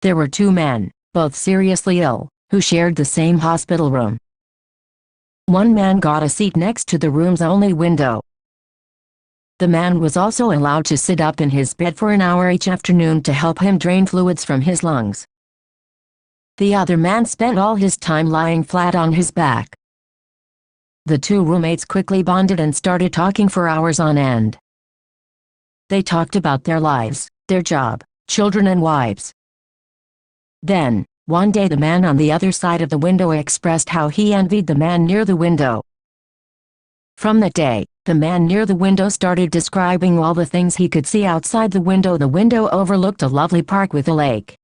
There were two men, both seriously ill, who shared the same hospital room. One man got a seat next to the room's only window. The man was also allowed to sit up in his bed for an hour each afternoon to help him drain fluids from his lungs. The other man spent all his time lying flat on his back. The two roommates quickly bonded and started talking for hours on end. They talked about their lives, their job, children and wives. Then, one day the man on the other side of the window expressed how he envied the man near the window. From that day, the man near the window started describing all the things he could see outside the window. The window overlooked a lovely park with a lake.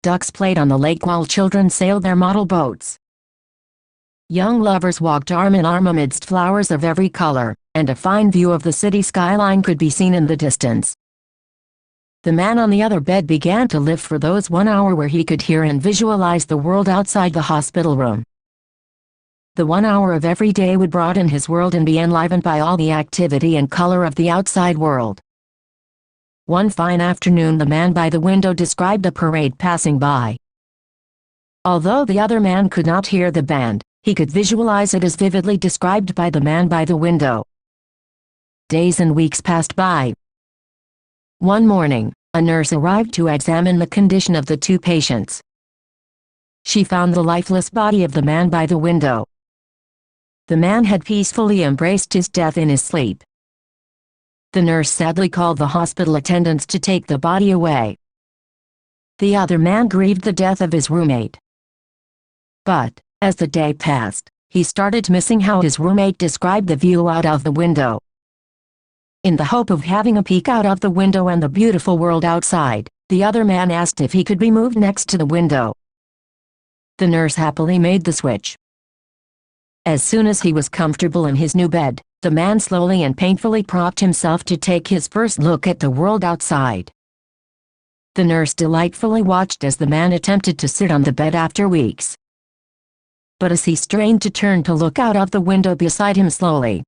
Ducks played on the lake while children sailed their model boats. Young lovers walked arm in arm amidst flowers of every color, and a fine view of the city skyline could be seen in the distance. The man on the other bed began to live for those 1 hour where he could hear and visualize the world outside the hospital room. The 1 hour of every day would broaden his world and be enlivened by all the activity and color of the outside world. One fine afternoon the man by the window described a parade passing by. Although the other man could not hear the band, he could visualize it as vividly described by the man by the window. Days and weeks passed by. One morning, a nurse arrived to examine the condition of the two patients. She found the lifeless body of the man by the window. The man had peacefully embraced his death in his sleep. The nurse sadly called the hospital attendants to take the body away. The other man grieved the death of his roommate. But, as the day passed, he started missing how his roommate described the view out of the window. In the hope of having a peek out of the window and the beautiful world outside, the other man asked if he could be moved next to the window. The nurse happily made the switch. As soon as he was comfortable in his new bed, the man slowly and painfully propped himself to take his first look at the world outside. The nurse delightfully watched as the man attempted to sit on the bed after weeks. But as he strained to turn to look out of the window beside him slowly,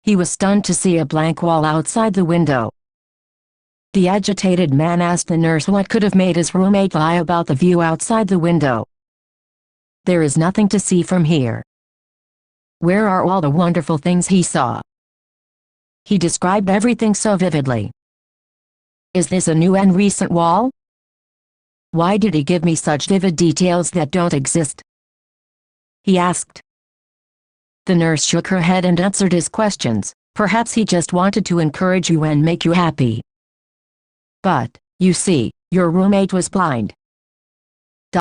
he was stunned to see a blank wall outside the window. The agitated man asked the nurse what could have made his roommate lie about the view outside the window. "There is nothing to see from here." Where are all the wonderful things he saw? He described everything so vividly. Is this a new and recent wall? Why did he give me such vivid details that don't exist? He asked. The nurse shook her head and answered his questions. Perhaps he just wanted to encourage you and make you happy. But, you see, your roommate was blind.